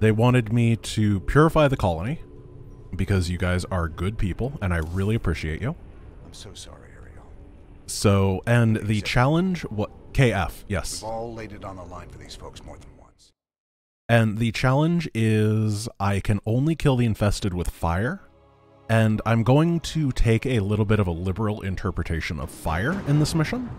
They wanted me to purify the colony because you guys are good people and I really appreciate you. I'm so sorry, Ariel. So, and the challenge, what, KF, yes. We've all laid it on the line for these folks more than once. And the challenge is I can only kill the infested with fire, and I'm going to take a little bit of a liberal interpretation of fire in this mission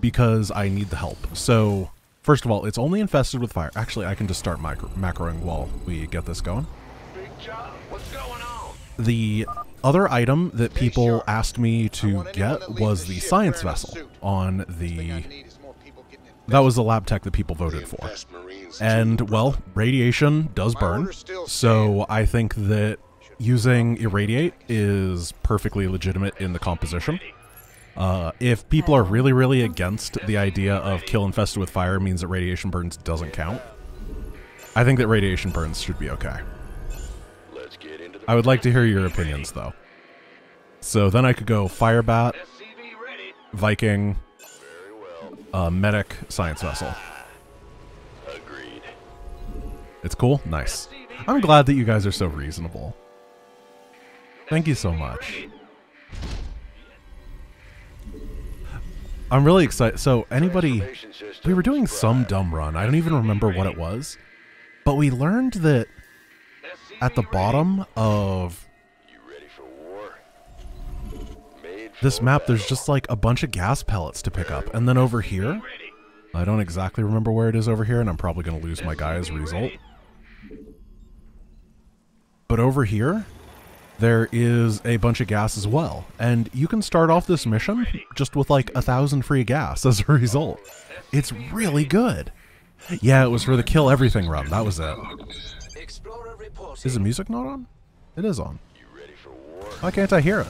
because I need the help. So, first of all, it's only infested with fire. Actually, I can just start macroing while we get this going. Big job. What's going on? The other item that people asked me to get was the science vessel on the... That was the lab tech that people voted for. And, well, radiation does burn, so I think that using irradiate is perfectly legitimate in the composition. If people are really, really against the idea of kill infested with fire means that radiation burns doesn't count, I think that radiation burns should be okay. I would like to hear your opinions, though. So then I could go Fire Bat, Viking, Medic, Science Vessel. Agreed. It's cool? Nice. I'm glad that you guys are so reasonable. Thank you so much. I'm really excited. So anybody... We were doing some dumb run. I don't even remember what it was. But we learned that at the bottom of this map, there's just like a bunch of gas pellets to pick up. And then over here, I don't exactly remember where it is over here, and I'm probably going to lose my guy as a result. But over here, there is a bunch of gas as well. And you can start off this mission just with like 1,000 free gas as a result. It's really good. Yeah, it was for the kill everything run. That was it. Is the music not on? It is on. Why can't I hear it?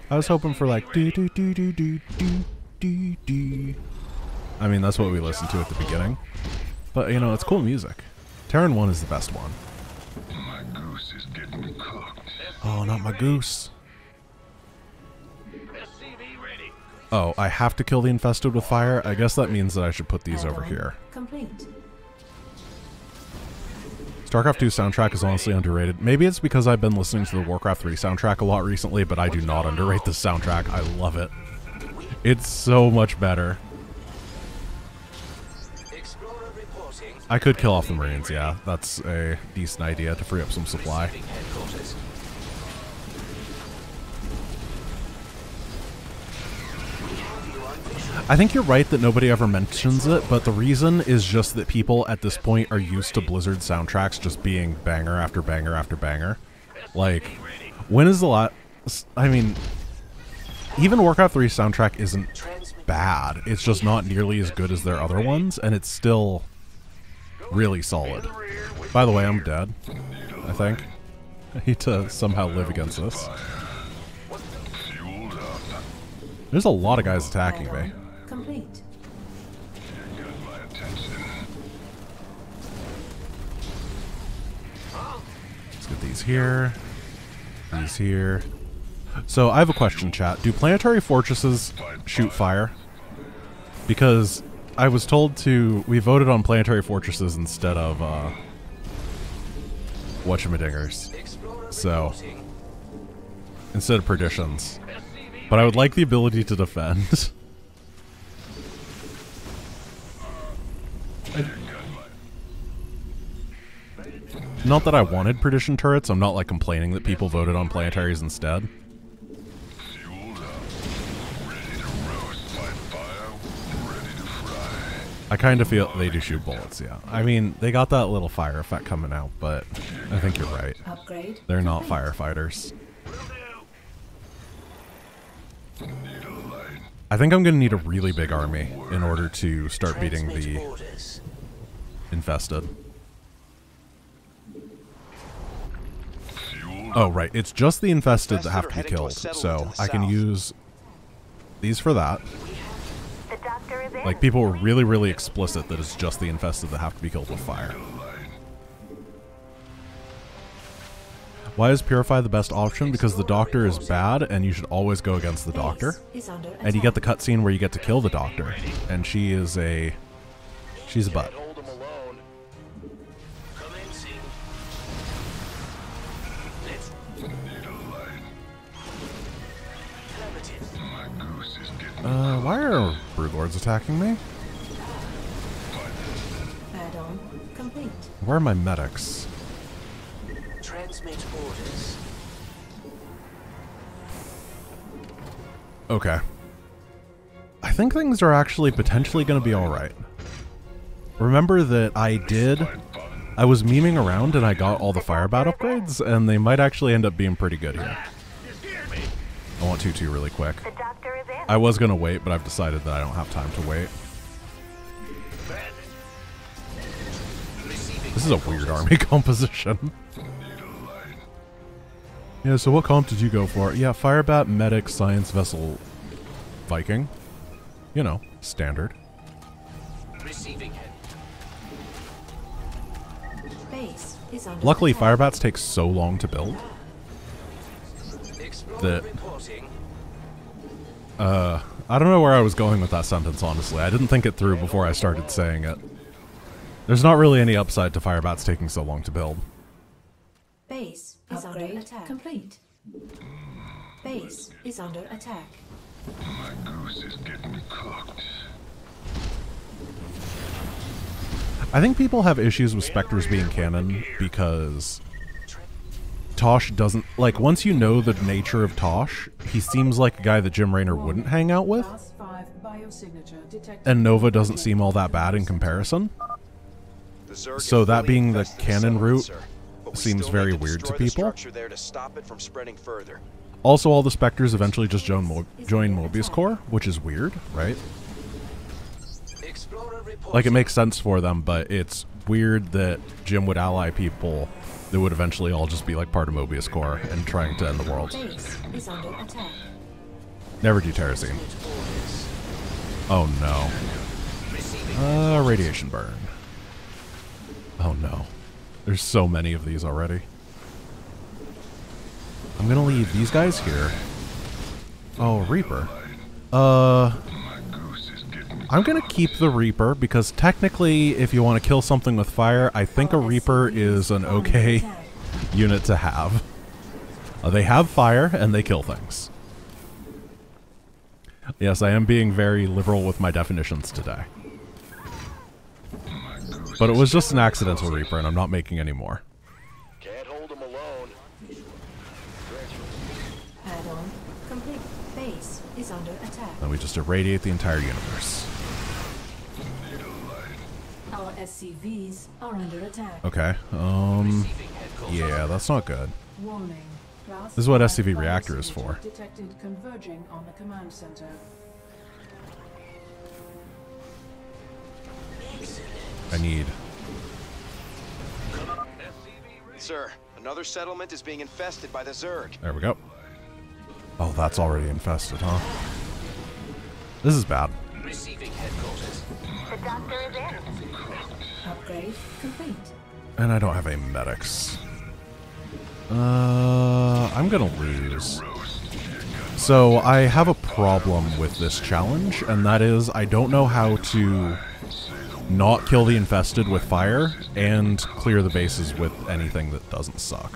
I was hoping for like do do do do do do do do. I mean, that's what we listened to at the beginning. But you know, it's cool music. Terran 1 is the best one. My goose is getting cooked. Oh, not my goose. Oh, I have to kill the infested with fire? I guess that means that I should put these over here. Complete. StarCraft 2 soundtrack is honestly underrated. Maybe it's because I've been listening to the Warcraft 3 soundtrack a lot recently, but I do not underrate this soundtrack. I love it. It's so much better. I could kill off the Marines, yeah. That's a decent idea to free up some supply. I think you're right that nobody ever mentions it, but the reason is just that people at this point are used to Blizzard soundtracks just being banger after banger after banger. Like, when is the last... I mean, even Warcraft 3 soundtrack isn't bad. It's just not nearly as good as their other ones, and it's still really solid. By the way, I'm dead, I think. I need to somehow live against this. There's a lot of guys attacking me. Complete. Let's get these here. These here. So I have a question, chat. Do planetary fortresses shoot fire? Because I was told to... We voted on planetary fortresses instead of, whatchamadingers. So, instead of perditions. But I would like the ability to defend. Not that I wanted perdition turrets. I'm not like complaining that people voted on planetaries instead. I kind of feel they do shoot bullets, yeah. I mean, they got that little fire effect coming out, but I think you're right. Upgrade. They're not firefighters. I think I'm going to need a really big army in order to start beating the infested. Oh, right. It's just the infested that have to be killed, so I can use these for that. Like, people were really, really explicit that it's just the infested that have to be killed with fire. Why is Purify the best option? Because the Doctor is bad, and you should always go against the Doctor. And you get the cutscene where you get to kill the Doctor, and she is a... she's a butt. guards attacking me? Add-on complete. Where are my medics? Transmit orders. Okay. I think things are actually potentially going to be alright. Remember that I was memeing around and I got all the Firebat upgrades, and they might actually end up being pretty good here. I want 2-2 really quick. I was going to wait, but I've decided that I don't have time to wait. This is a weird army composition. Yeah, so what comp did you go for? Yeah, Firebat, Medic, Science Vessel, Viking. You know, standard. Receiving head. Base is under Luckily, attack. Firebats take so long to build that... I don't know where I was going with that sentence, honestly. I didn't think it through before I started saying it. There's not really any upside to Firebats taking so long to build. Base is under attack. Complete. Base is under attack. My goose is getting cooked. I think people have issues with Spectres being canon because Tosh doesn't... Like, once you know the nature of Tosh, he seems like a guy that Jim Raynor wouldn't hang out with. And Nova doesn't seem all that bad in comparison. So that being the canon route seems very weird to people. Also, all the Spectres eventually just join Mobius Corps, which is weird, right? Like, it makes sense for them, but it's weird that Jim would ally people that would eventually all just be like part of Mobius Corps and trying to end the world. Base is under attack. Never do Terrazine. Oh no. Radiation burn. Oh no. There's so many of these already. I'm gonna leave these guys here. Oh, Reaper. I'm gonna keep the Reaper because technically, if you want to kill something with fire, I think a Reaper is an okay unit to have. They have fire and they kill things. Yes, I am being very liberal with my definitions today. But it was just an accidental Reaper and I'm not making any more. Can't hold him alone. Add-on complete. Base is under attack. Then we just irradiate the entire universe. Our SCVs are under attack. Okay, yeah, that's not good. Warning. This is what SCV reactor is for. Detected converging on the command center. I need... Sir, another settlement is being infested by the Zerg. There we go. Oh, that's already infested, huh? This is bad. Receiving headquarters. The doctor is in. Upgrade complete. And I don't have any medics. I'm gonna lose. So I have a problem with this challenge, and that is I don't know how to not kill the infested with fire and clear the bases with anything that doesn't suck.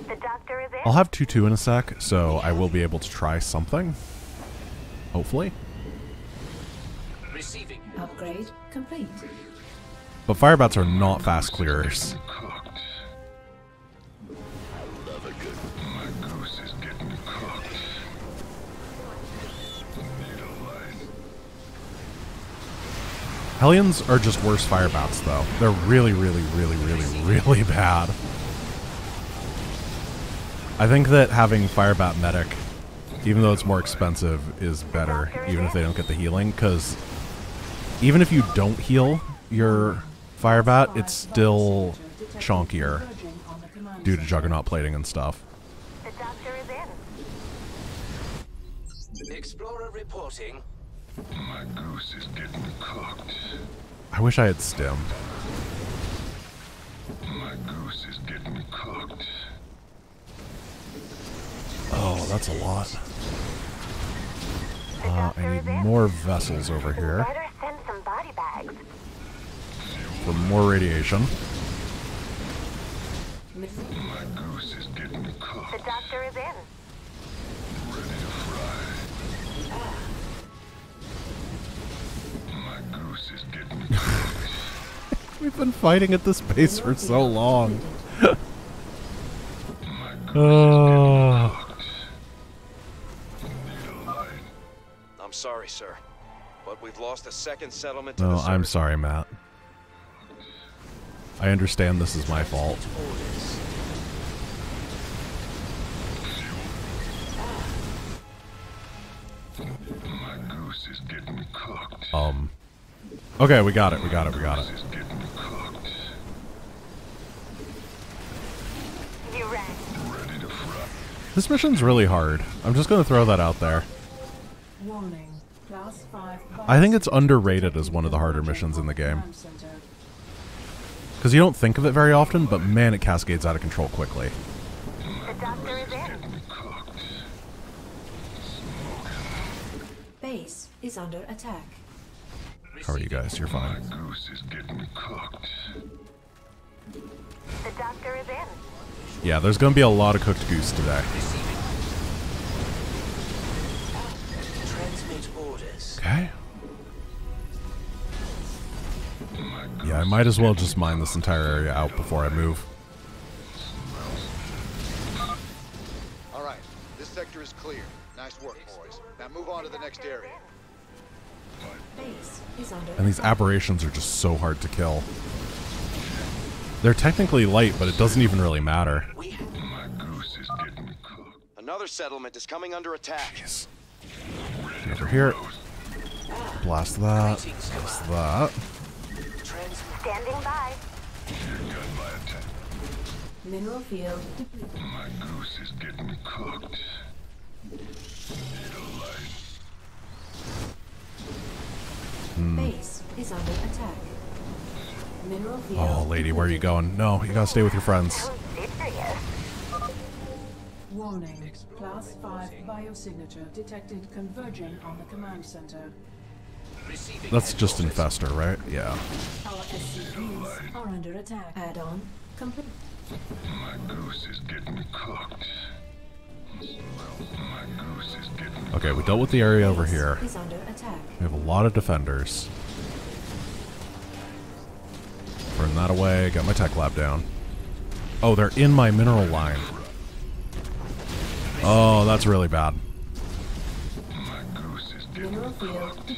The doctor is in. I'll have 2-2 in a sec, so I will be able to try something. Hopefully. Receiving. Upgrade complete. But Firebats are not fast clearers. My goose is getting cooked. Need a light. Hellions are just worse Firebats, though. They're really, really, really, really, really bad. I think that having Firebat Medic, even though it's more expensive, is better, even if they don't get the healing, because even if you don't heal your Firebat, it's still chunkier due to Juggernaut plating and stuff. The doctor is in. Explorer reporting. My goose is getting cooked. I wish I had Stim. My goose is getting cooked. Oh, that's a lot. I need more vessels over here Better send some body bags. for more radiation. My goose is getting The cooked. doctor is in. Ready to fry. We've been fighting at this base for so long. I'm sorry, sir, but we've lost a second settlement to No, the I'm Zerg. sorry, Matt. I understand this is my fault. My goose is getting cooked. Okay, we got it, we got it, we got it. Goose is getting cooked. You ready? Ready to fry. This mission's really hard. I'm just gonna throw that out there. Warning. Class 5 I think it's underrated as one of the harder missions in the game. command center. Because you don't think of it very often, but man, it cascades out of control quickly. The doctor is in. Cooked. Base is under attack. How are you guys? You're My fine. goose is getting cooked. The doctor is in. Yeah, there's gonna be a lot of cooked goose today. Receiving. Transmit orders. Okay. My Yeah, I might as well just mine this entire area out before I move. All right, this sector is clear. Nice work, boys. Now move on to the next area. Base is under And these attack. aberrations are just so hard to kill. They're technically light, but it doesn't even really matter. We have My goose is getting cooked. Another settlement is coming under attack. Jeez. Over here. Blast that. Blast that. transmit. Standing by. Here got my attack. Mineral field depleted. My goose is getting cooked. Need a light. Base is under attack. Mineral field Oh, lady, where are you going? No, you gotta stay with your friends. Sounds serious. Warning. Class 5 biosignature detected converging on the command center. Receiving. That's just Infestor, right? Yeah. Our SCVs are under attack. Add-on complete. My goose is getting cooked. My goose is getting Okay, we dealt with the area over here. Is under attack. We have a lot of defenders. Burn that away. Got my tech lab down. Oh, they're in my mineral line. Oh, that's really bad. My goose is getting Mineral field depleted.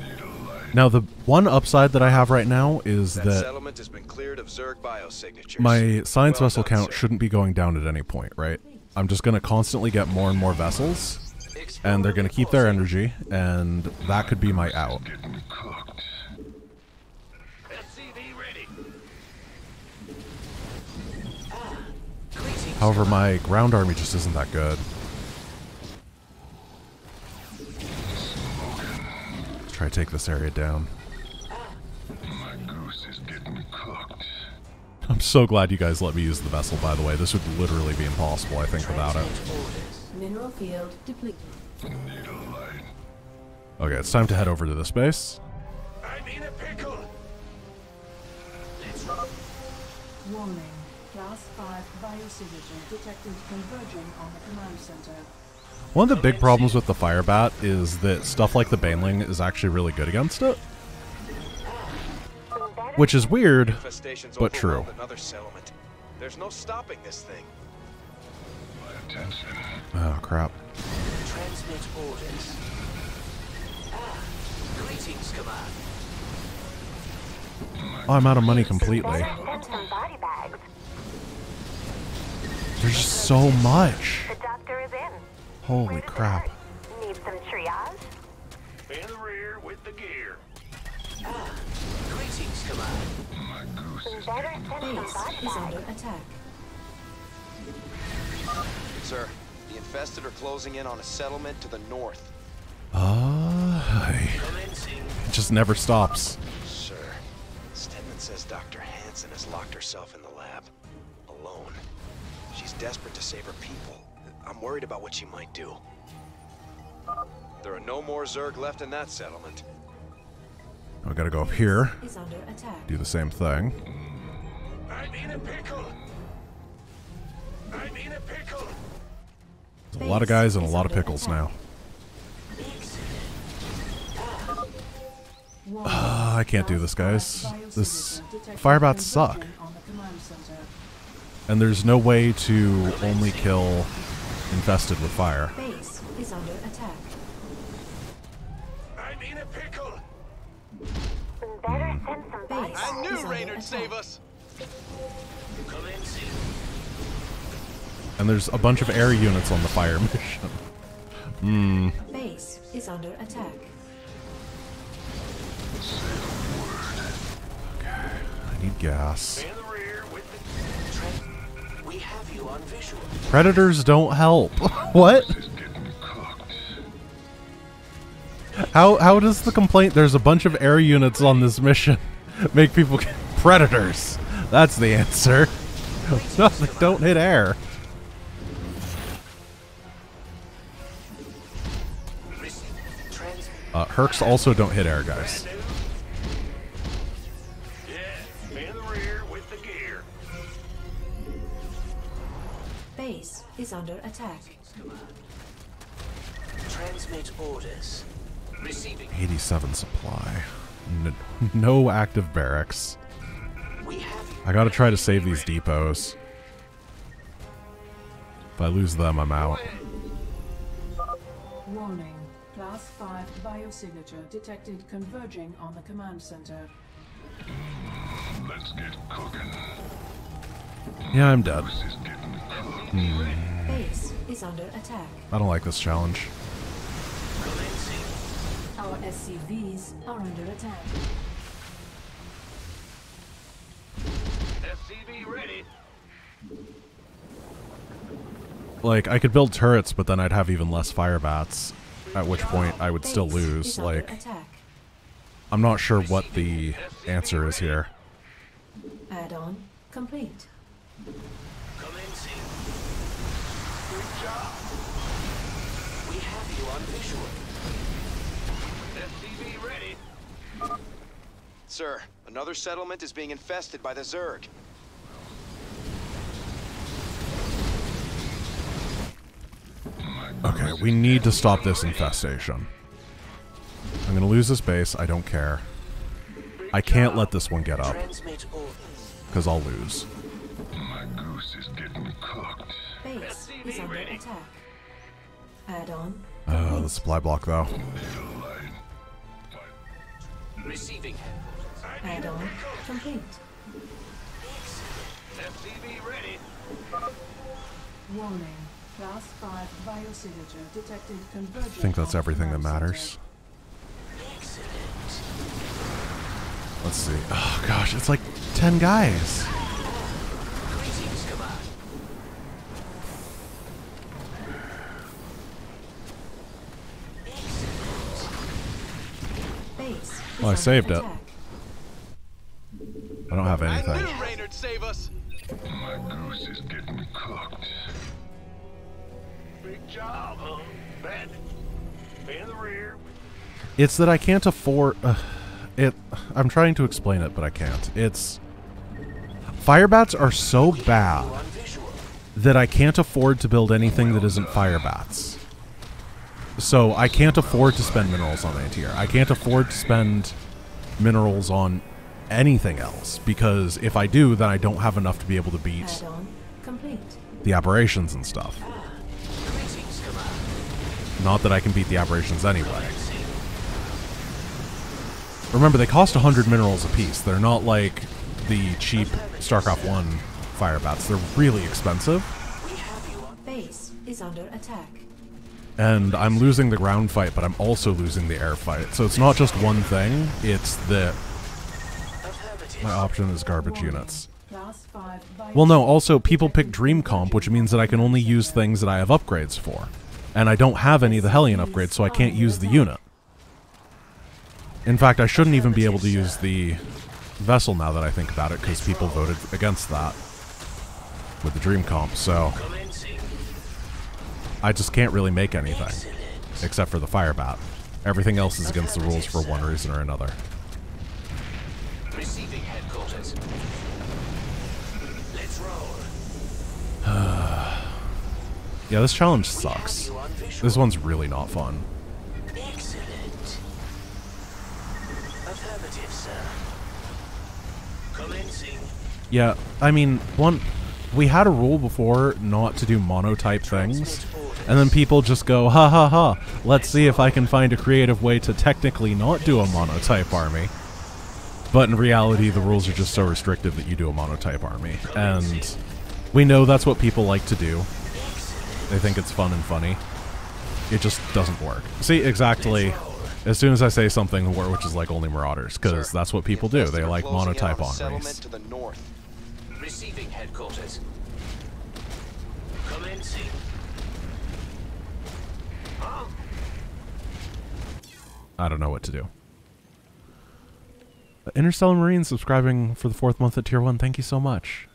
need a light. Now, the one upside that I have right now is That that settlement has been cleared of Zerg biosignatures. my science Well vessel done, count sir. shouldn't be going down at any point, right? I'm just going to constantly get more and more vessels, and they're going to keep their energy, and that could be my out. Getting cooked. SCV ready. Greetings. However, my ground army just isn't that good. Let's try to take this area down. My goose is getting cooked. I'm so glad you guys let me use the vessel, by the way. This would literally be impossible, I think, without it. Transmit orders. Mineral field depleted. Need a light. Okay, it's time to head over to this base. I'm in a pickle. Let's Warning. Class 5 biosignature detected converging on the command center. One of the big problems with the Firebat is that stuff like the Baneling is actually really good against it. Which is weird, Infestation's but true. overwhelmed another settlement. There's no stopping this thing. My attention. Oh, crap. transmit orders. Greetings, command. Oh, I'm out of money completely. Better send some body bags. There's just so much. The doctor is in. Holy Where does it crap. hurt? Need some triage? In the rear with the gear. Greetings, command. My goose is Better getting send some Base body is under bags. attack. Sir, the infested are closing in on a settlement to the north. Commencing. It just never stops. Sir, Stedman says Dr. Hansen has locked herself in the lab. Alone. She's desperate to save her people. I'm worried about what she might do. There are no more Zerg left in that settlement. I gotta go up here, Is under attack. do the same thing. I'm in a pickle. I'm in a pickle. There's a lot of guys and a lot of pickles now. Warning. I can't do this, guys. This firebats suck. And there's no way to only kill infested with fire. Base is under attack. I'm in a pickle. Better send some body Base bags. is under attack. Commencing. And there's a bunch of air units on the fire mission. Base is under attack. I need gas. In the rear with the... We have you on visual. Predators don't help. What? How does the complaint there's a bunch of air units on this mission make people get predators? That's the answer. No, they don't hit air. Hercs also don't hit air, guys. Yeah, in the rear with the gear. Base is under attack. Transmit orders. Receiving. 87 supply. No active barracks. We have you. I gotta try to save these depots. If I lose them, I'm out. Warning. Class 5 biosignature detected converging on the command center. Let's get cooking. Yeah, I'm dead. This is getting cooked. Base is under attack. I don't like this challenge. Commencing. Our SCVs are under attack. SCV ready. Like, I could build turrets, but then I'd have even less fire bats. At which point, I would still Base lose. is under Like, attack. I'm not sure what the answer is here. Add-on complete. Commencing. Good job. We have you on visual. SCV ready. Sir, another settlement is being infested by the Zerg. Okay, we need to stop this infestation. I'm gonna lose this base, I don't care. I can't let this one get up, Transmit orders. because I'll lose. My goose is getting cooked. Base is under attack. Add-on The supply block, though. Receiving. add-on complete. SCV ready. Warning. Class 5 biosignature detected converging. I think that's on everything that command matters. Let's see. Oh gosh, it's like 10 guys. Greetings, command. Base. Well, I saved it. I don't have I anything. knew Raynard'd save us. My goose is getting cooked. Big job, huh? Bandit. In the rear. It's that I can't afford... I'm trying to explain it, but I can't. It's... Firebats are so bad On visual. that I can't afford to build anything that isn't firebats. So I can't afford to spend minerals on anti-air. I can't afford to spend minerals on anything else, because if I do, then I don't have enough to be able to beat Add-on complete. the aberrations and stuff. Greetings, command. Not that I can beat the aberrations anyway. Remember, they cost 100 minerals apiece. They're not like the cheap StarCraft 1 firebats. They're really expensive. We have you on Base is under attack. And I'm losing the ground fight, but I'm also losing the air fight. So it's not just one thing, it's that affirmative. my option is garbage units. Class 5 biosignature Well, no, also people pick Dream Comp, which means that I can only use things that I have upgrades for. And I don't have any of the Hellion upgrades, so I can't use the unit. In fact, I shouldn't even be able to use the vessel now that I think about it, because people voted against that with the Dream Comp, so Commencing. I just can't really make anything, except for the Firebat. Everything else is against the rules for one reason or another. Receiving headquarters. Let's roll. Yeah, this challenge sucks. You on visual. This one's really not fun. Excellent. Affirmative, sir. Commencing. Yeah, I mean, we had a rule before not to do monotype things, and then people just go, ha ha ha, let's see if I can find a creative way to technically not do a monotype army. But in reality, the rules are just so restrictive that you do a monotype army, and we know that's what people like to do. They think it's fun and funny. It just doesn't work. See, exactly, as soon as I say something which is like only Marauders, because that's what people do. They like monotype armies. To the north. Receiving headquarters. Commencing. I don't know what to do. Interstellar Marine subscribing for the 4th month at Tier 1. Thank you so much.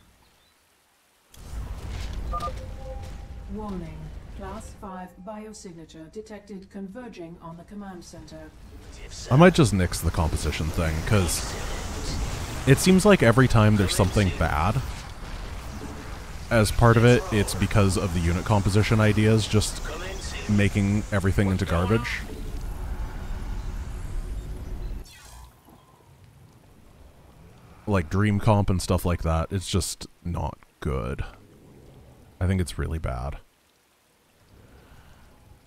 Warning. Class 5 biosignature detected converging on the command center. I might just nix the composition thing, because it seems like every time there's something bad, as part of it, it's because of the unit composition ideas just making everything into garbage. Like Dream Comp and stuff like that, it's just not good. I think it's really bad.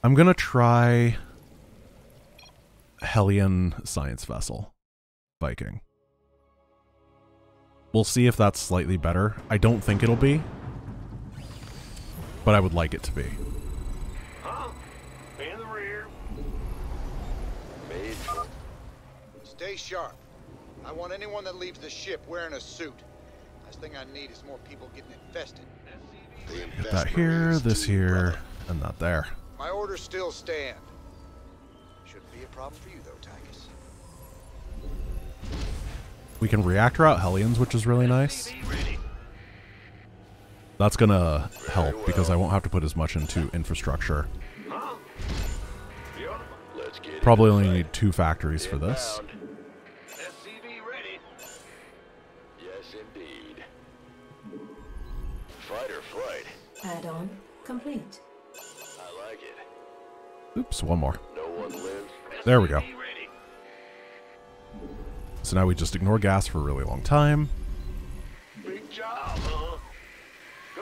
I'm gonna try Hellion Science Vessel Viking. We'll see if that's slightly better. I don't think it'll be, but I would like it to be. In the rear. Stay sharp. I want anyone that leaves the ship wearing a suit. Last thing I need is more people getting infested. Get that here, this here, and that there. My orders still stand. Shouldn't be a problem for you, though, Tychus. We can reactor out Hellions, which is really nice. That's gonna help, because I won't have to put as much into infrastructure. Probably only need 2 factories for this. SCV ready. Yes, indeed. Fight or flight. Add-on complete. I like it. Oops, one more. No one lives. There we go. SCV ready. So now we just ignore gas for a really long time. Big job, huh?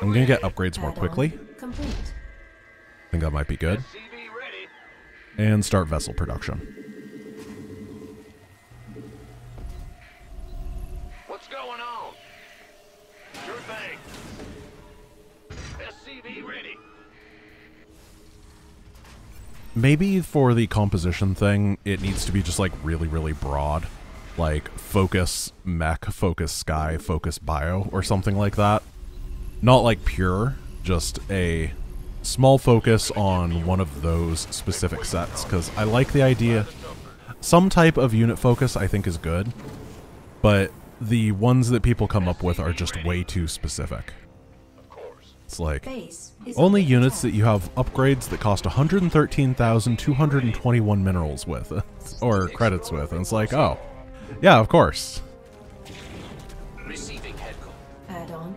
I'm gonna get upgrades more quickly. Complete. I think that might be good. SCV ready. And start vessel production. What's going on? Sure thing. SCV ready. Maybe for the composition thing, it needs to be just like really, really broad. Like focus mech, focus sky, focus bio, or something like that. Not like pure, just a small focus on one of those specific sets, because I like the idea. Some type of unit focus I think is good, but the ones that people come up with are just way too specific. It's like, only units that you have upgrades that cost 113,221 minerals with, or credits with, and it's like, oh, yeah, of course. Receiving headquarters. Add-on.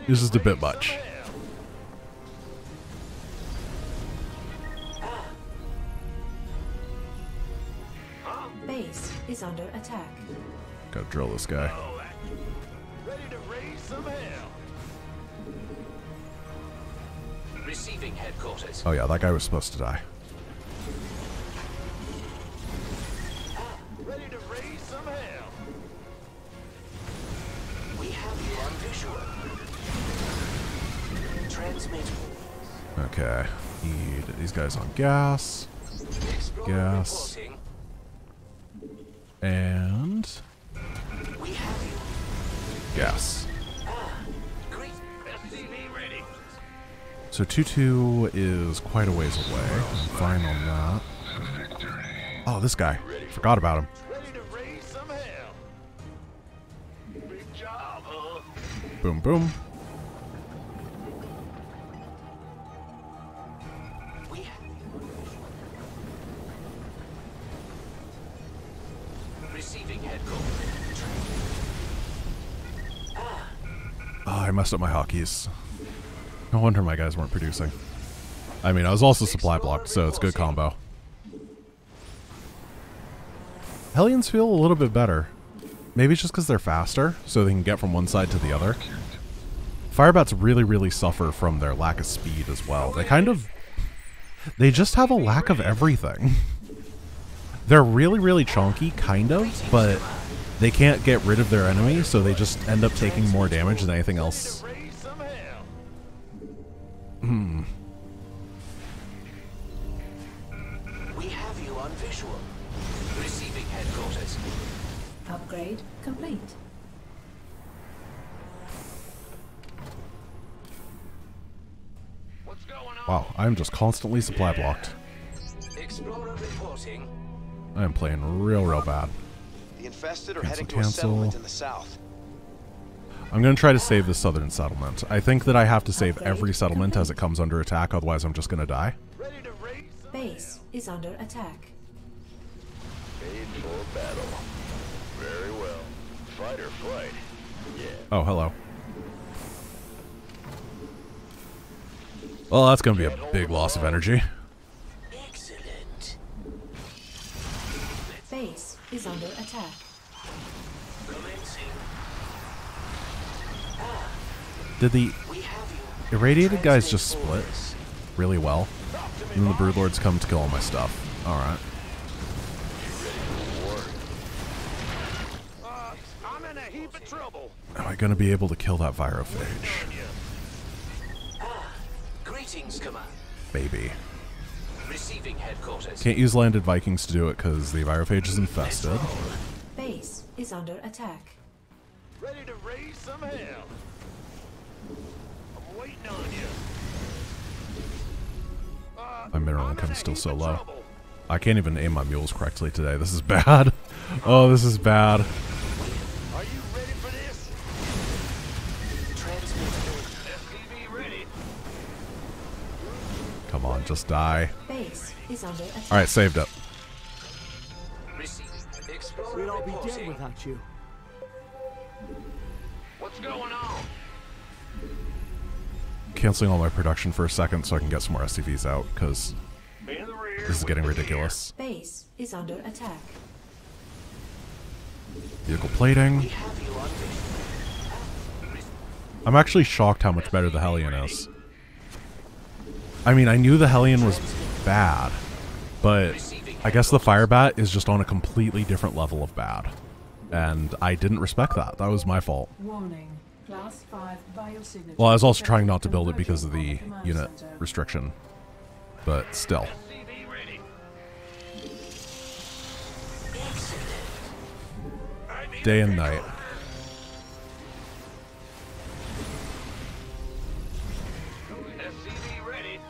This is a bit much. Base is under attack. Gotta drill this guy. Ready to raise some hell. Receiving headquarters. Oh yeah, that guy was supposed to die. Ready to raise some hell. We have you on visual. Transmit. Okay, need these guys on gas. Gas. Reporting. And We have you. gas. Great. SCV ready. So 2-2 is quite a ways away. I'm fine on that. Oh, this guy. Forgot about him. Ready to raise some hell. Big job, huh? Boom, boom. We have you. Receiving headquarters. Oh, I messed up my hotkeys. No wonder my guys weren't producing. I mean, I was also supply blocked, so it's good combo. Hellions feel a little bit better. Maybe it's just because they're faster, so they can get from one side to the other. Firebats really, really suffer from their lack of speed as well. They just have a lack of everything. They're really, really chunky, kind of, but they can't get rid of their enemy, so they just end up taking more damage than anything else. We have you on visual. Receiving headquarters. Upgrade complete. What's going on? Wow, I'm just constantly supply blocked. Explorer reporting. I am playing real, real bad. The infested are Cancel, heading to a cancel. settlement in the south. I'm going to try to save the southern settlement. I think that I have to save every settlement as it comes under attack, otherwise I'm just going to die. Ready to raise some Base is under attack. Made for battle. Very well. Fight or flight. Yeah. Oh, hello. Well, that's going to be a big loss of energy. Excellent. Base is under attack. Commencing. Did the We have you. irradiated guys just split really well? And then the broodlords come to kill all my stuff. Alright. I'm in a heap of trouble. Am I going to be able to kill that virophage? Greetings, command. Baby. Receiving headquarters. Can't use landed Vikings to do it because the virophage is infested. Base is under attack. Ready to raise some hell. I'm waiting on you. My mineral I'm in income a is still heap so of low. trouble. I can't even aim my mules correctly today. This is bad. Oh, this is bad. Are you ready for this? Transmit. SCV ready. Come on, just die. Base is under attack. Alright, saved it. Receiving. Explorer We'd all be dead reporting. without you. What's going on? Canceling all my production for a second so I can get some more SCVs out, because In the rear. this is getting ridiculous. Base is under attack. Vehicle plating. We have you on visual. I'm actually shocked how much better the Hellion is. I mean, I knew the Hellion was bad, but I guess the Firebat is just on a completely different level of bad. And I didn't respect that. That was my fault. Warning. Class 5 biosignature. Well, I was also trying not to build it because of Converging the on command unit center. restriction. But still. SCV ready. Day and night. SCV ready.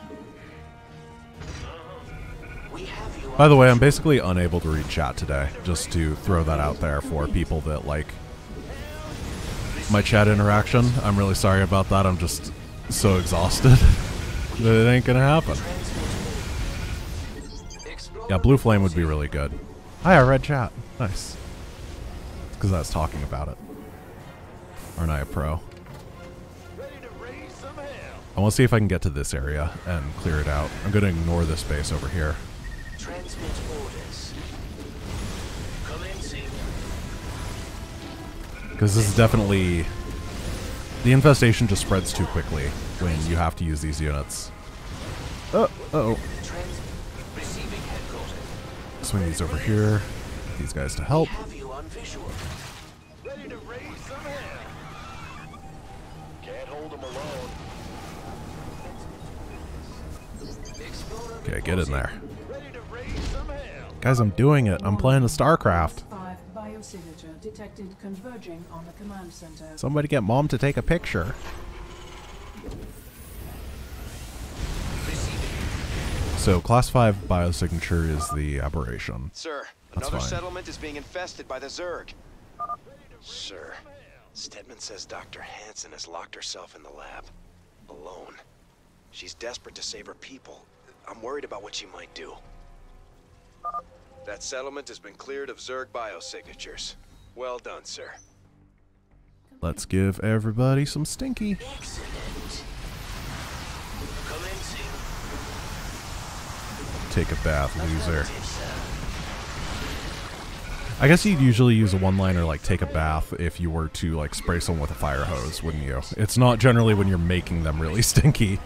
We have you on By the way, I'm basically unable to read chat today, just to throw that out there for people that like my chat interaction. I'm really sorry about that. I'm just so exhausted that it ain't gonna happen. Yeah, Blue Flame would be really good. Hi, I read chat. Nice. It's because I was talking about it. Aren't I a pro? Ready to raise some hell. I want to see if I can get to this area and clear it out. I'm going to ignore this base over here. transmit orders. Commencing. Because this is definitely... The infestation just spreads too quickly when you have to use these units. Uh-oh. Receiving headquarters. Swing these over here. Get these guys to help. Have you on visual. Ready to raise some hell. Can't hold them alone. Explorer Okay, get in there. Ready to raise some hell. Guys, I'm doing it. I'm playing a StarCraft. 5 biosignature detected converging on the command center. Somebody get Mom to take a picture. So, Class 5 biosignature is the aberration. Sir, That's another fine. settlement is being infested by the Zerg. Sir, Stedman says Dr. Hansen has locked herself in the lab. Alone. She's desperate to save her people. I'm worried about what she might do. That settlement has been cleared of Zerg biosignatures. Well done, sir. Let's give everybody some stinky. Excellent. Commencing. Take a bath, loser. Affirmative, sir. I guess you'd usually use a one-liner like take a bath if you were to like spray someone with a fire hose, wouldn't you? It's not generally when you're making them really stinky.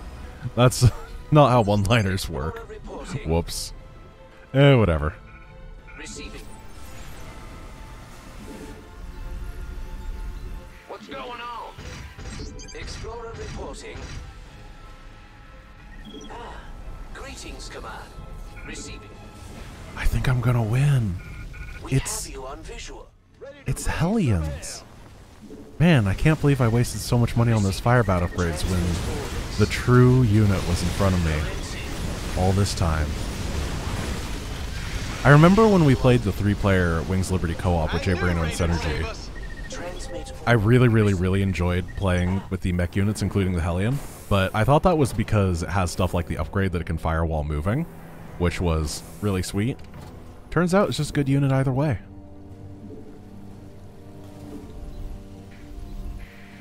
That's not how one-liners work. Whoops. Whatever. Receiving. What's going on? Explorer reporting. Greetings, Command. Receiving. I think I'm gonna win. We have you on visual. It's Hellions. Man, I can't believe I wasted so much money on those firebat upgrades when the true unit was in front of me all this time. I remember when we played the 3-player Wings Liberty co-op with Jay Brano and Synergy. I really enjoyed playing with the mech units, including the Hellion, but I thought that was because it has stuff like the upgrade that it can fire while moving, which was really sweet. Turns out it's just a good unit either way.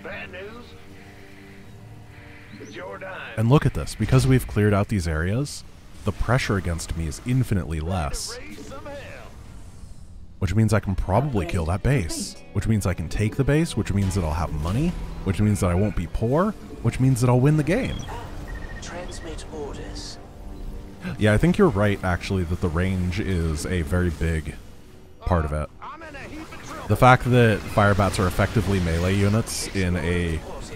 Bad news? It's your dime. And look at this, because we've cleared out these areas, the pressure against me is infinitely less. Raise some hell. Which means I can probably kill that base. Which means I can take the base, which means that I'll have money, which means that I won't be poor, which means that I'll win the game. Transmit orders. Yeah, I think you're right, actually, that the range is a very big part of it. I'm in a heap of trouble. The fact that firebats are effectively melee units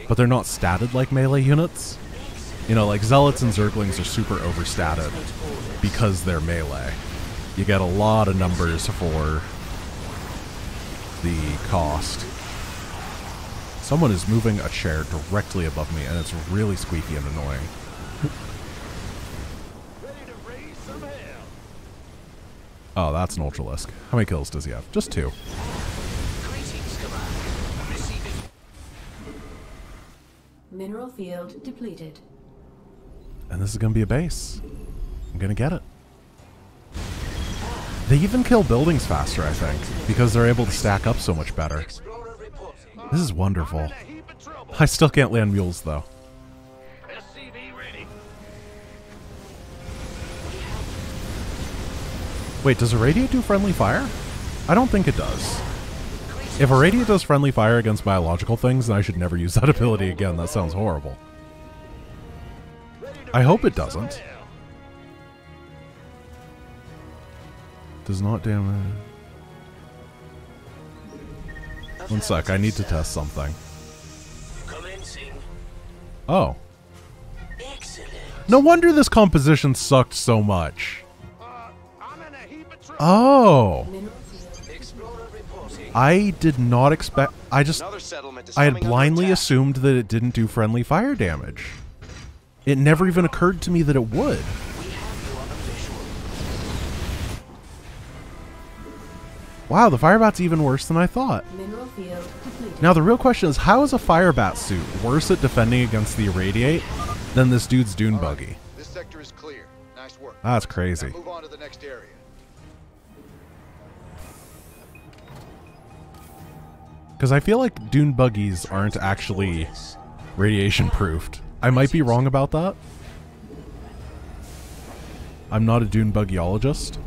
but they're not statted like melee units. You know, like zealots and zerglings are super overstatted because they're melee. You get a lot of numbers for the cost. Someone is moving a chair directly above me, and it's really squeaky and annoying. Ready to raise some hell. Oh, that's an Ultralisk. How many kills does he have? Just 2. Greetings, Command. Receiving. Mineral field depleted. And this is going to be a base. I'm going to get it. They even kill buildings faster, I think, because they're able to stack up so much better. Explorer reporting. This is wonderful. In a heap of trouble. I still can't land mules, though. SCV ready. Wait, does Irradiate do friendly fire? I don't think it does. If Irradiate does friendly fire against biological things, then I should never use that ability again. That sounds horrible. I hope it doesn't. Does not damage. One sec, I need to test something. Commencing. Oh. Excellent. No wonder this composition sucked so much. I'm in a heap of trouble. Oh. Mineral field. Explorer reporting. I did not expect... Another settlement is I had coming under blindly attack. assumed that it didn't do friendly fire damage. It never even occurred to me that it would. We have you on visual. Wow, the firebat's even worse than I thought. Mineral field depleted. Now the real question is, how is a firebat suit worse at defending against the Irradiate than this dude's dune buggy? This sector is clear. Nice work. That's Now crazy. move on to the next area. Because I feel like dune buggies aren't actually radiation proofed. I might be wrong about that. I'm not a dune buggyologist.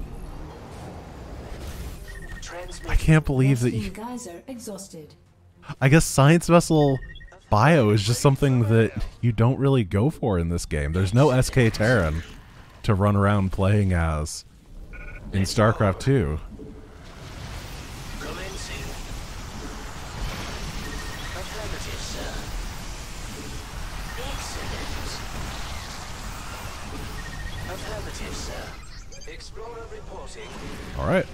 I can't believe that you... Geyser exhausted. I guess Science Vessel bio is just something that you don't really go for in this game. There's no SK Terran to run around playing as in StarCraft 2. Commencing. Affirmative, sir. Excellent. Affirmative, sir. Explorer reporting. Alright.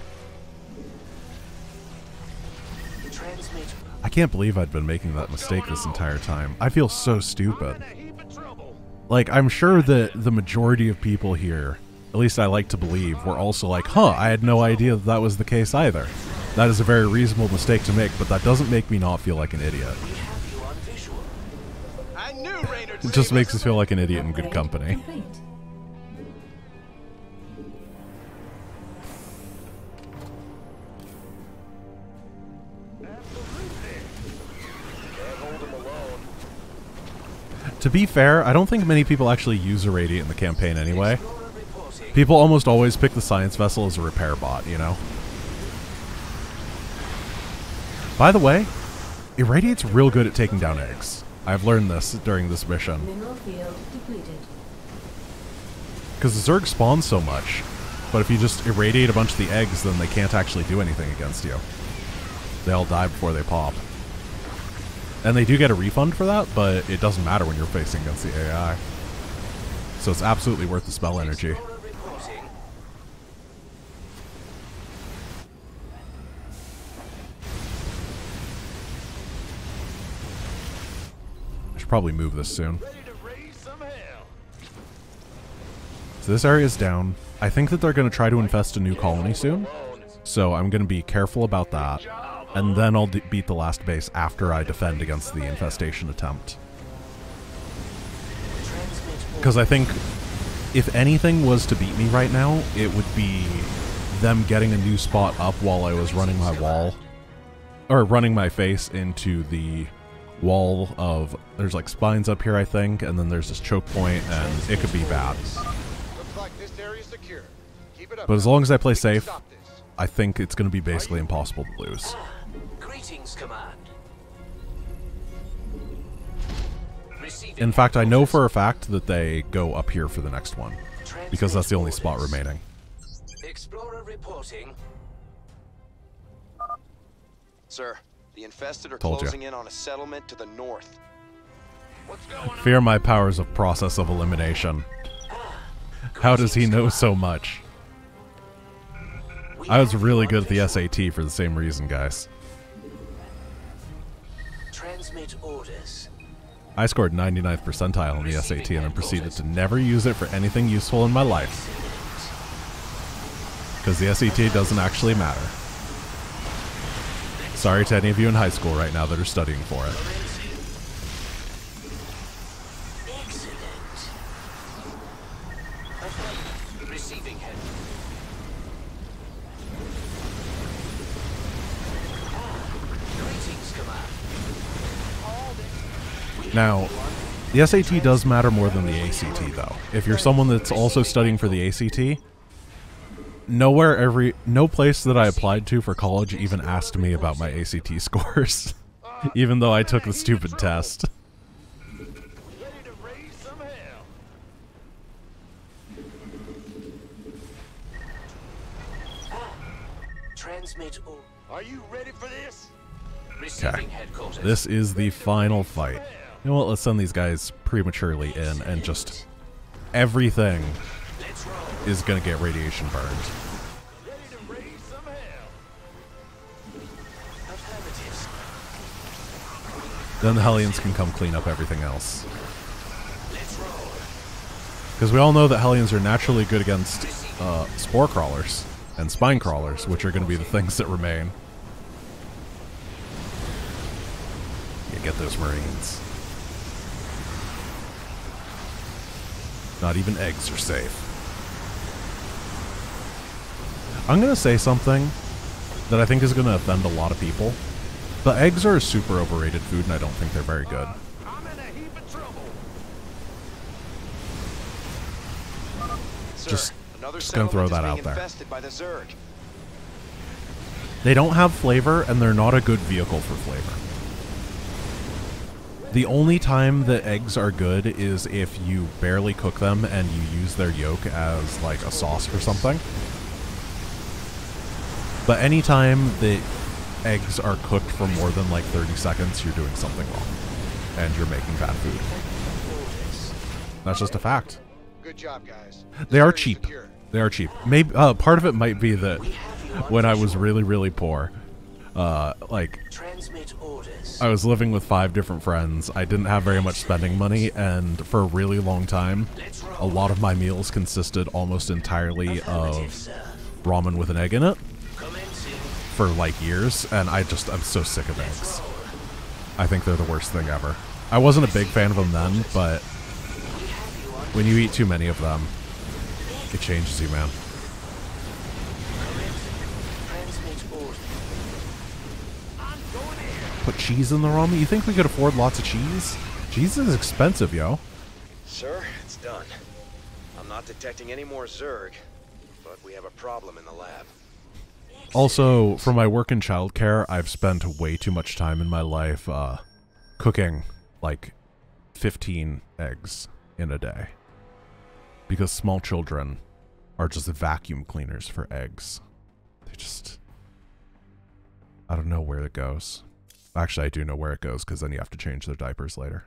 Transmit. I can't believe I'd been making that mistake this entire time. I feel so stupid. In a heap of trouble. Like, I'm sure that the majority of people here, at least I like to believe, were also like, huh, I had no idea that was the case either. That is a very reasonable mistake to make, but that doesn't make me not feel like an idiot. We have you on visual. I knew Raynard. It just makes us feel like an idiot in good company. Complete. To be fair, I don't think many people actually use Irradiate in the campaign anyway. Explorer reporting. People almost always pick the Science Vessel as a repair bot, you know? By the way, Irradiate's real good at taking down eggs. I've learned this during this mission. Mineral field depleted. Because the Zerg spawn so much, but if you just irradiate a bunch of the eggs, then they can't actually do anything against you. They all die before they pop. And they do get a refund for that, but it doesn't matter when you're facing against the AI. So it's absolutely worth the spell energy. I should probably move this soon. So this area is down. I think that they're going to try to infest a new colony soon, so I'm going to be careful about that. And then I'll beat the last base after I defend against the infestation attempt. Because I think if anything was to beat me right now, it would be them getting a new spot up while I was running my wall. Or running my face into the wall of... There's like spines up here, I think, and then there's this choke point, and it could be bad. But as long as I play safe, I think it's going to be basically impossible to lose. Greetings, Command. In fact, I know for a fact that they go up here for the next one, because that's the only spot remaining. Explorer reporting. Sir, the infested are Told ya. closing in on a settlement to the north. Fear my powers of process of elimination. How does he know so much? I was really good at the SAT for the same reason, guys. Transmit orders. I scored 99th percentile on the SAT and then proceeded to never use it for anything useful in my life. Because the SAT doesn't actually matter. Sorry to any of you in high school right now that are studying for it. Receiving head. Greetings, Command. Now, the SAT does matter more than the ACT, though. If you're someone that's also studying for the ACT, no place that I applied to for college even asked me about my ACT scores, even though I took the stupid test. Transmit or Are you ready for this? Okay, this is the final fight. You know what, let's send these guys prematurely in, and just everything is gonna get radiation burned. Ready to raise some hell. Then the Hellions can come clean up everything else. Because we all know that Hellions are naturally good against spore crawlers and spine crawlers, which are going to be the things that remain. You get those Marines. Not even eggs are safe. I'm going to say something that I think is going to offend a lot of people, but eggs are a super overrated food and I don't think they're very good. I'm in a heap of trouble. Sir, Just another gonna throw settlement that is out being there. infested by the Zerg. They don't have flavor, and they're not a good vehicle for flavor. The only time that eggs are good is if you barely cook them and you use their yolk as like a sauce for something. But anytime that eggs are cooked for more than like 30 seconds, you're doing something wrong. And you're making bad food. That's just a fact. Good job, guys. They are cheap. They are cheap. Maybe part of it might be that when I was really, really poor, like transmit orders. I was living with 5 different friends. I didn't have very much spending money, and for a really long time, a lot of my meals consisted almost entirely of ramen with an egg in it for like years, and I'm so sick of eggs. I think they're the worst thing ever. I wasn't a big fan of them then, but when you eat too many of them, it changes you, man. Put cheese in the ramen? You think we could afford lots of cheese? Cheese is expensive, yo. Sir, it's done. I'm not detecting any more Zerg, but we have a problem in the lab. Also, for my work in childcare, I've spent way too much time in my life cooking like 15 eggs in a day. Because small children are just vacuum cleaners for eggs. They just... I don't know where it goes. Actually, I do know where it goes, because then you have to change their diapers later.